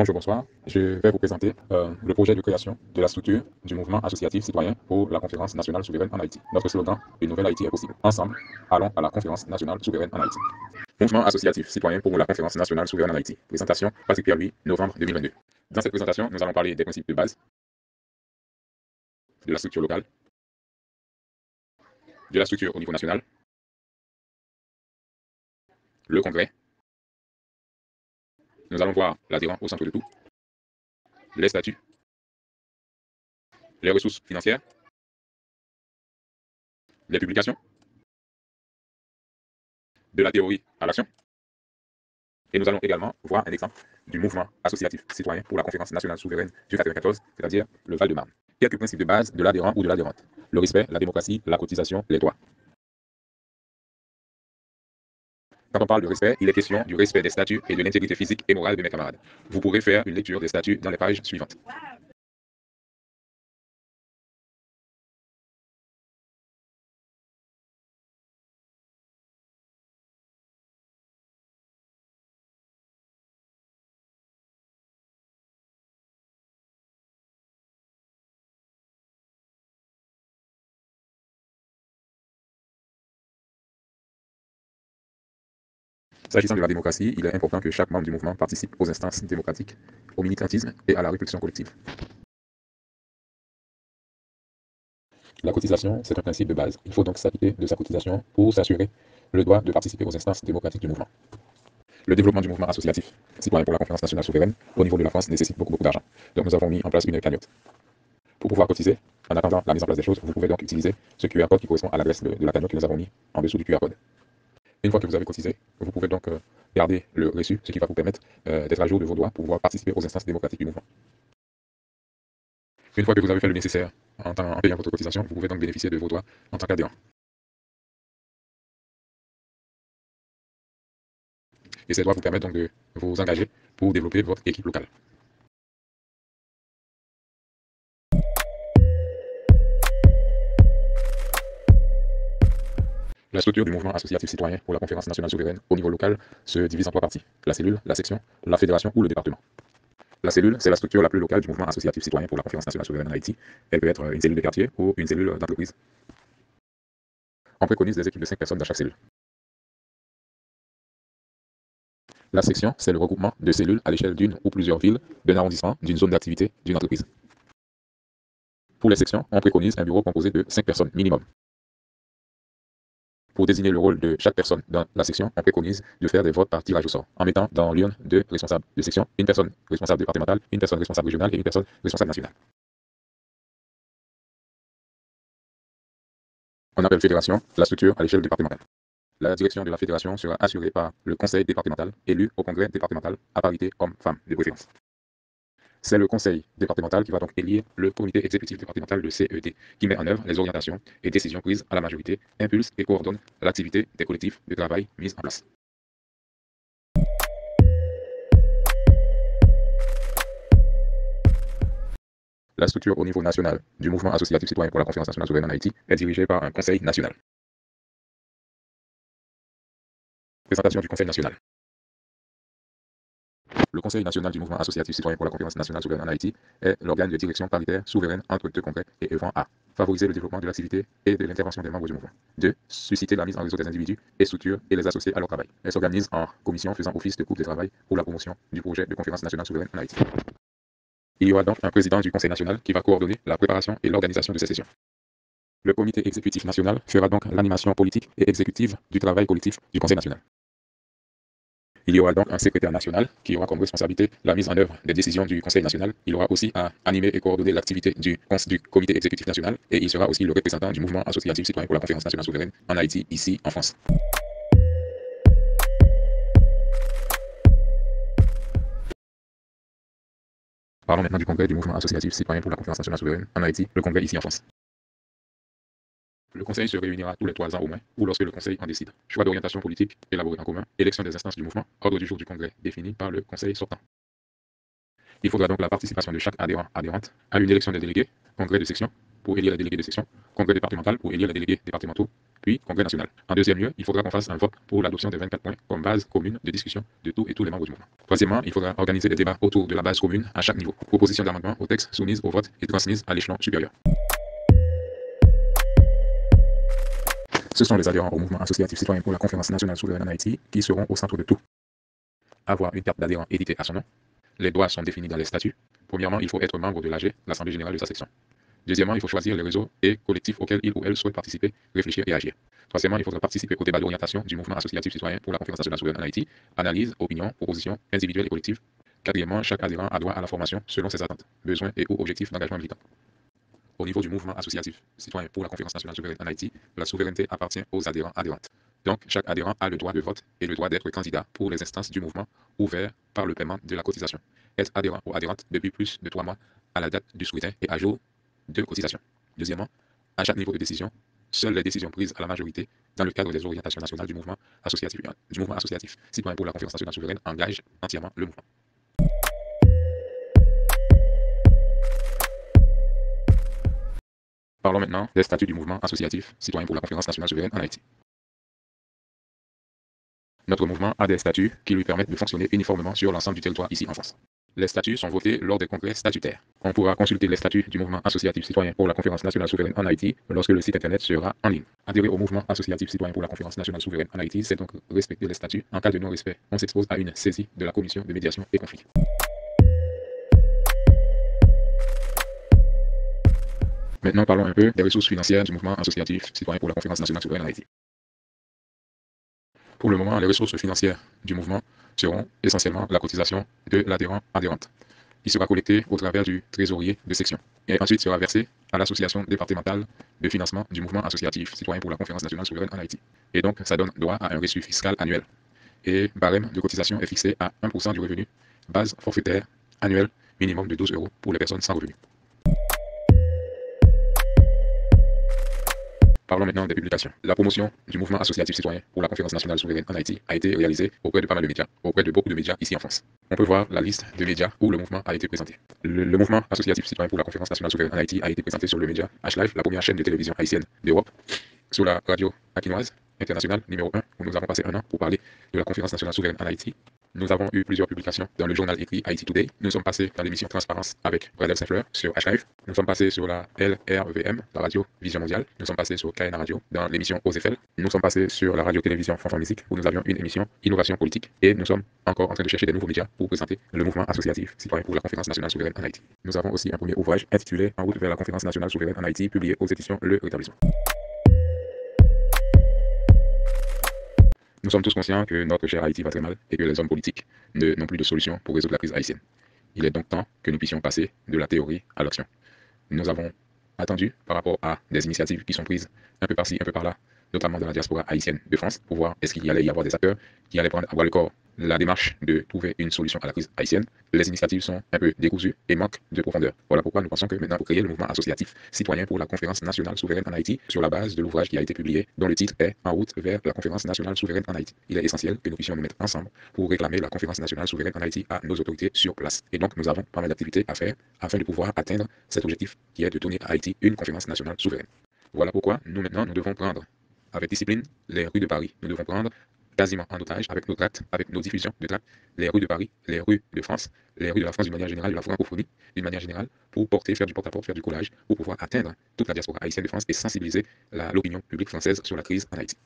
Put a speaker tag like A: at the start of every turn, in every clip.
A: Bonjour, bonsoir. Je vais vous présenter le projet de création de la structure du mouvement associatif citoyen pour la conférence nationale souveraine en Haïti. Notre slogan, une nouvelle Haïti est possible. Ensemble, allons à la conférence nationale souveraine en Haïti. Mouvement associatif citoyen pour la conférence nationale souveraine en Haïti. Présentation, Patrick Pierre-Louis, novembre 2022. Dans cette présentation, nous allons parler des principes de base, de la structure locale, de la structure au niveau national, le congrès. Nous allons voir l'adhérent au centre de tout, les statuts, les ressources financières, les publications, de la théorie à l'action. Et nous allons également voir un exemple du mouvement associatif citoyen pour la conférence nationale souveraine du 94, c'est-à-dire le Val-de-Marne. Quelques principes de base de l'adhérent ou de l'adhérente. Le respect, la démocratie, la cotisation, les droits. Quand on parle de respect, il est question du respect des statuts et de l'intégrité physique et morale de mes camarades. Vous pourrez faire une lecture des statuts dans les pages suivantes. S'agissant de la démocratie, il est important que chaque membre du mouvement participe aux instances démocratiques, au militantisme et à la réflexion collective. La cotisation, c'est un principe de base. Il faut donc s'acquitter de sa cotisation pour s'assurer le droit de participer aux instances démocratiques du mouvement. Le développement du mouvement associatif citoyen pour la conférence nationale souveraine au niveau de la France nécessite beaucoup d'argent. Donc nous avons mis en place une cagnotte. Pour pouvoir cotiser, en attendant la mise en place des choses, vous pouvez donc utiliser ce QR code qui correspond à l'adresse de la cagnotte que nous avons mis en dessous du QR code. Une fois que vous avez cotisé, vous pouvez donc garder le reçu, ce qui va vous permettre d'être à jour de vos droits pour pouvoir participer aux instances démocratiques du mouvement. Une fois que vous avez fait le nécessaire en payant votre cotisation, vous pouvez donc bénéficier de vos droits en tant qu'adhérent. Et ces droits vous permettent donc de vous engager pour développer votre équipe locale. La structure du mouvement associatif citoyen pour la conférence nationale souveraine au niveau local se divise en trois parties. La cellule, la section, la fédération ou le département. La cellule, c'est la structure la plus locale du mouvement associatif citoyen pour la conférence nationale souveraine en Haïti. Elle peut être une cellule de quartier ou une cellule d'entreprise. On préconise des équipes de 5 personnes dans chaque cellule. La section, c'est le regroupement de cellules à l'échelle d'une ou plusieurs villes, d'un arrondissement, d'une zone d'activité, d'une entreprise. Pour les sections, on préconise un bureau composé de 5 personnes minimum. Pour désigner le rôle de chaque personne dans la section, on préconise de faire des votes par tirage au sort, en mettant dans l'urne deux responsables de section, une personne responsable départementale, une personne responsable régionale et une personne responsable nationale. On appelle fédération la structure à l'échelle départementale. La direction de la fédération sera assurée par le conseil départemental, élu au congrès départemental, à parité homme-femme de préférence. C'est le conseil départemental qui va donc élire le comité exécutif départemental de CED, qui met en œuvre les orientations et décisions prises à la majorité, impulse et coordonne l'activité des collectifs de travail mis en place. La structure au niveau national du mouvement associatif citoyen pour la conférence nationale souveraine en Haïti est dirigée par un conseil national. Présentation du conseil national. Le Conseil national du mouvement associatif citoyen pour la conférence nationale souveraine en Haïti est l'organe de direction paritaire souveraine entre deux congrès et œuvrant à favoriser le développement de l'activité et de l'intervention des membres du mouvement. 2. Susciter la mise en réseau des individus et structures et les associer à leur travail. Elle s'organise en commission faisant office de groupe de travail pour la promotion du projet de conférence nationale souveraine en Haïti. Il y aura donc un président du Conseil national qui va coordonner la préparation et l'organisation de ces sessions. Le comité exécutif national fera donc l'animation politique et exécutive du travail collectif du Conseil national. Il y aura donc un secrétaire national qui aura comme responsabilité la mise en œuvre des décisions du Conseil national. Il aura aussi à animer et coordonner l'activité du comité exécutif national et il sera aussi le représentant du mouvement associatif citoyen pour la conférence nationale souveraine en Haïti, ici en France. Parlons maintenant du congrès du mouvement associatif citoyen pour la conférence nationale souveraine en Haïti, le congrès ici en France. Le Conseil se réunira tous les 3 ans au moins, ou lorsque le Conseil en décide. Choix d'orientation politique élaboré en commun, élection des instances du mouvement, ordre du jour du Congrès défini par le Conseil sortant. Il faudra donc la participation de chaque adhérent-adhérente à une élection des délégués, congrès de section, pour élire les délégués de section, congrès départemental pour élire les délégués départementaux, puis congrès national. En deuxième lieu, il faudra qu'on fasse un vote pour l'adoption des 24 points comme base commune de discussion de tous et tous les membres du mouvement. Troisièmement, il faudra organiser des débats autour de la base commune à chaque niveau. Proposition d'amendement au texte soumise au vote et transmise à l'échelon supérieur. Ce sont les adhérents au mouvement associatif citoyen pour la conférence nationale souveraine en Haïti qui seront au centre de tout. Avoir une carte d'adhérent éditée à son nom. Les droits sont définis dans les statuts. Premièrement, il faut être membre de l'AG, l'Assemblée générale de sa section. Deuxièmement, il faut choisir les réseaux et collectifs auxquels il ou elle souhaite participer, réfléchir et agir. Troisièmement, il faudra participer au débat d'orientation du mouvement associatif citoyen pour la conférence nationale souveraine en Haïti, analyse, opinions, propositions individuelles et collectives. Quatrièmement, chaque adhérent a droit à la formation selon ses attentes, besoins et ou objectifs d'engagement militant. Au niveau du mouvement associatif citoyen pour la conférence nationale souveraine en Haïti, la souveraineté appartient aux adhérents-adhérentes. Donc, chaque adhérent a le droit de vote et le droit d'être candidat pour les instances du mouvement ouverts par le paiement de la cotisation. Être adhérent ou adhérente depuis plus de 3 mois à la date du scrutin et à jour de cotisation. Deuxièmement, à chaque niveau de décision, seules les décisions prises à la majorité dans le cadre des orientations nationales du mouvement associatif citoyen pour la conférence nationale souveraine engagent entièrement le mouvement. Parlons maintenant des statuts du mouvement associatif citoyen pour la conférence nationale souveraine en Haïti. Notre mouvement a des statuts qui lui permettent de fonctionner uniformément sur l'ensemble du territoire ici en France. Les statuts sont votés lors des congrès statutaires. On pourra consulter les statuts du mouvement associatif citoyen pour la conférence nationale souveraine en Haïti lorsque le site internet sera en ligne. Adhérer au mouvement associatif citoyen pour la conférence nationale souveraine en Haïti, c'est donc respecter les statuts. En cas de non-respect, on s'expose à une saisie de la commission de médiation et conflit. Maintenant, parlons un peu des ressources financières du mouvement associatif citoyen pour la conférence nationale souveraine en Haïti. Pour le moment, les ressources financières du mouvement seront essentiellement la cotisation de l'adhérent-adhérente, qui sera collectée au travers du trésorier de section, et ensuite sera versée à l'association départementale de financement du mouvement associatif citoyen pour la conférence nationale souveraine en Haïti. Et donc, ça donne droit à un reçu fiscal annuel. Et barème de cotisation est fixé à 1% du revenu, base forfaitaire annuelle minimum de 12 € pour les personnes sans revenu. Parlons maintenant des publications. La promotion du mouvement associatif citoyen pour la conférence nationale souveraine en Haïti a été réalisée auprès de pas mal de médias, auprès de beaucoup de médias ici en France. On peut voir la liste de médias où le mouvement a été présenté. Le mouvement associatif citoyen pour la conférence nationale souveraine en Haïti a été présenté sur le média H-Live, la première chaîne de télévision haïtienne d'Europe, sur la radio aquinoise internationale numéro 1, où nous avons passé un an pour parler de la conférence nationale souveraine en Haïti. Nous avons eu plusieurs publications dans le journal écrit Haïti Today. Nous sommes passés dans l'émission Transparence avec Bradel Saint-Fleur sur H-Live. Nous sommes passés sur la LRVM, la radio Vision Mondiale. Nous sommes passés sur KN Radio dans l'émission OZFL. Nous sommes passés sur la radio-télévision Fanfan Musique où nous avions une émission Innovation politique. Et nous sommes encore en train de chercher des nouveaux médias pour présenter le mouvement associatif citoyen pour la conférence nationale souveraine en Haïti. Nous avons aussi un premier ouvrage intitulé En route vers la conférence nationale souveraine en Haïti, publié aux éditions Le Rétablissement. Nous sommes tous conscients que notre cher Haïti va très mal et que les hommes politiques n'ont plus de solution pour résoudre la crise haïtienne. Il est donc temps que nous puissions passer de la théorie à l'action. Nous avons attendu par rapport à des initiatives qui sont prises un peu par-ci, un peu par-là, notamment dans la diaspora haïtienne de France, pour voir est-ce qu'il y allait y avoir des acteurs qui allaient prendre à bras le corps la démarche de trouver une solution à la crise haïtienne. Les initiatives sont un peu décousues et manquent de profondeur. Voilà pourquoi nous pensons que maintenant, pour créer le mouvement associatif citoyen pour la conférence nationale souveraine en Haïti, sur la base de l'ouvrage qui a été publié, dont le titre est En route vers la conférence nationale souveraine en Haïti. Il est essentiel que nous puissions nous mettre ensemble pour réclamer la conférence nationale souveraine en Haïti à nos autorités sur place. Et donc, nous avons pas mal d'activités à faire afin de pouvoir atteindre cet objectif qui est de donner à Haïti une conférence nationale souveraine. Voilà pourquoi nous maintenant, nous devons prendre avec discipline les rues de Paris. Nous devons prendre quasiment en otage avec nos tracts, avec nos diffusions de tracts, les rues de Paris, les rues de France, les rues de la France d'une manière générale, de la francophonie d'une manière générale, pour porter, faire du porte-à-porte, faire du collage, pour pouvoir atteindre toute la diaspora haïtienne de France et sensibiliser l'opinion publique française sur la crise en Haïti.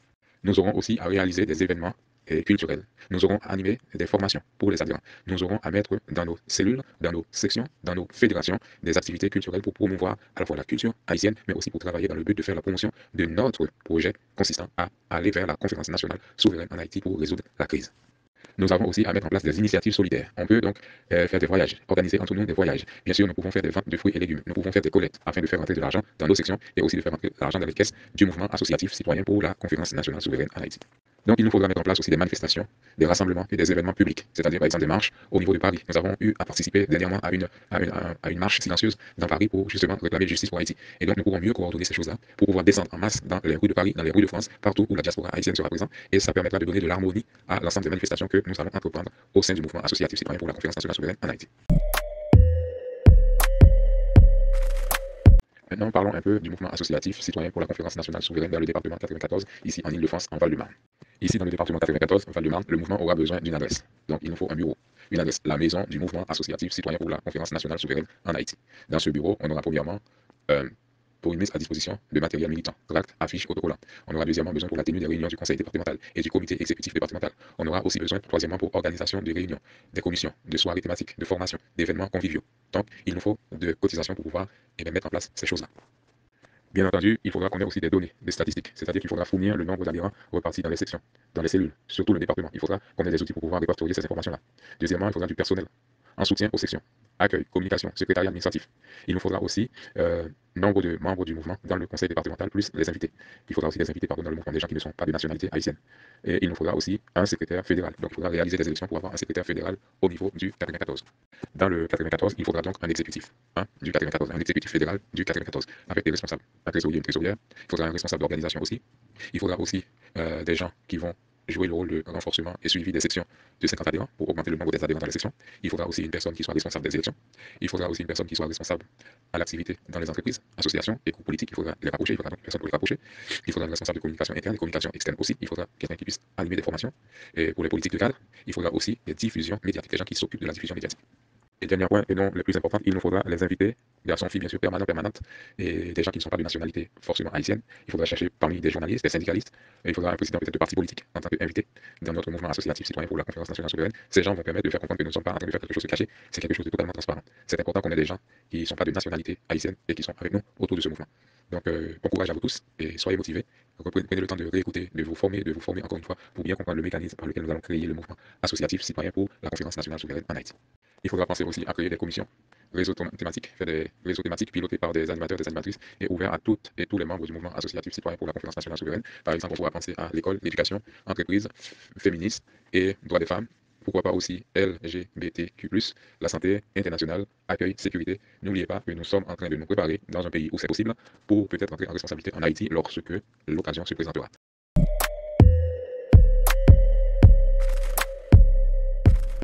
A: Nous aurons aussi à réaliser des événements culturels. Nous aurons à animer des formations pour les adhérents. Nous aurons à mettre dans nos cellules, dans nos sections, dans nos fédérations, des activités culturelles pour promouvoir à la fois la culture haïtienne, mais aussi pour travailler dans le but de faire la promotion de notre projet consistant à aller vers la conférence nationale souveraine en Haïti pour résoudre la crise. Nous avons aussi à mettre en place des initiatives solidaires. On peut donc faire des voyages, organiser entre nous des voyages. Bien sûr, nous pouvons faire des ventes de fruits et légumes. Nous pouvons faire des collectes afin de faire entrer de l'argent dans nos sections et aussi de faire entrer de l'argent dans les caisses du mouvement associatif citoyen pour la conférence nationale souveraine en Haïti. Donc, il nous faudra mettre en place aussi des manifestations, des rassemblements et des événements publics, c'est-à-dire par exemple des marches au niveau de Paris. Nous avons eu à participer dernièrement à une marche silencieuse dans Paris pour justement réclamer justice pour Haïti. Et donc, nous pourrons mieux coordonner ces choses-là pour pouvoir descendre en masse dans les rues de Paris, dans les rues de France, partout où la diaspora haïtienne sera présente. Et ça permettra de donner de l'harmonie à l'ensemble des manifestations que nous allons entreprendre au sein du mouvement associatif citoyen pour la conférence nationale souveraine en Haïti. Maintenant, parlons un peu du mouvement associatif citoyen pour la Conférence nationale souveraine dans le département 94, ici en Île-de-France, en Val-de-Marne. Ici, dans le département 94, Val-de-Marne, le mouvement aura besoin d'une adresse. Donc, il nous faut un bureau. Une adresse, la maison du mouvement associatif citoyen pour la Conférence nationale souveraine en Haïti. Dans ce bureau, on aura premièrement, euh, pour une mise à disposition de matériel militant, tracts, affiches, autocollants. On aura deuxièmement besoin pour la tenue des réunions du conseil départemental et du comité exécutif départemental. On aura aussi besoin, troisièmement, pour organisation de réunions, des commissions, de soirées thématiques, de formation, d'événements conviviaux. Donc, il nous faut de cotisations pour pouvoir mettre en place ces choses-là. Bien entendu, il faudra qu'on ait aussi des données, des statistiques, c'est-à-dire qu'il faudra fournir le nombre d'adhérents repartis dans les sections, dans les cellules, surtout le département. Il faudra qu'on ait des outils pour pouvoir répertorier ces informations-là. Deuxièmement, il faudra du personnel en soutien aux sections, accueil, communication, secrétariat administratif. Il nous faudra aussi nombre de membres du mouvement dans le conseil départemental, plus les invités. Il faudra aussi des invités dans le mouvement, des gens qui ne sont pas de nationalité haïtienne. Et il nous faudra aussi un secrétaire fédéral. Donc il faudra réaliser des élections pour avoir un secrétaire fédéral au niveau du 94. Dans le 94, il faudra donc un exécutif du 94, un exécutif fédéral du 94, avec des responsables, un trésorier, une trésorière. Il faudra un responsable d'organisation aussi. Il faudra aussi des gens qui vont jouer le rôle de renforcement et suivi des sections de 50 adhérents pour augmenter le nombre des adhérents dans les sections. Il faudra aussi une personne qui soit responsable des élections. Il faudra aussi une personne qui soit responsable à l'activité dans les entreprises, associations et groupes politiques. Il faudra les rapprocher, il faudra donc une personne pour les rapprocher. Il faudra un responsable de communication interne et communication externe aussi. Il faudra quelqu'un qui puisse animer des formations. Et pour les politiques de cadre, il faudra aussi des diffusions médiatiques, des gens qui s'occupent de la diffusion médiatique. Et dernier point, et non le plus important, il nous faudra les invités, garçons, filles, bien sûr, permanentes, et des gens qui ne sont pas de nationalité forcément haïtienne. Il faudra chercher parmi des journalistes, des syndicalistes, et il faudra un président peut-être de parti politique en tant qu'invité dans notre mouvement associatif citoyen pour la Conférence nationale souveraine. Ces gens vont permettre de faire comprendre que nous ne sommes pas en train de faire quelque chose de caché, c'est quelque chose de totalement transparent. C'est important qu'on ait des gens qui ne sont pas de nationalité haïtienne et qui sont avec nous autour de ce mouvement. Donc, bon courage à vous tous et soyez motivés. Prenez le temps de réécouter, de vous former encore une fois pour bien comprendre le mécanisme par lequel nous allons créer le mouvement associatif citoyen pour la Conférence nationale souveraine en Haïti. Il faudra penser aussi à créer des commissions, réseaux thématiques, faire des réseaux thématiques pilotés par des animateurs, des animatrices et ouverts à toutes et tous les membres du mouvement associatif citoyen pour la Conférence nationale souveraine. Par exemple, on pourra penser à l'école, l'éducation, entreprise, féministes et droits des femmes. Pourquoi pas aussi LGBTQ+, la santé internationale, accueil, sécurité. N'oubliez pas que nous sommes en train de nous préparer dans un pays où c'est possible pour peut-être entrer en responsabilité en Haïti lorsque l'occasion se présentera.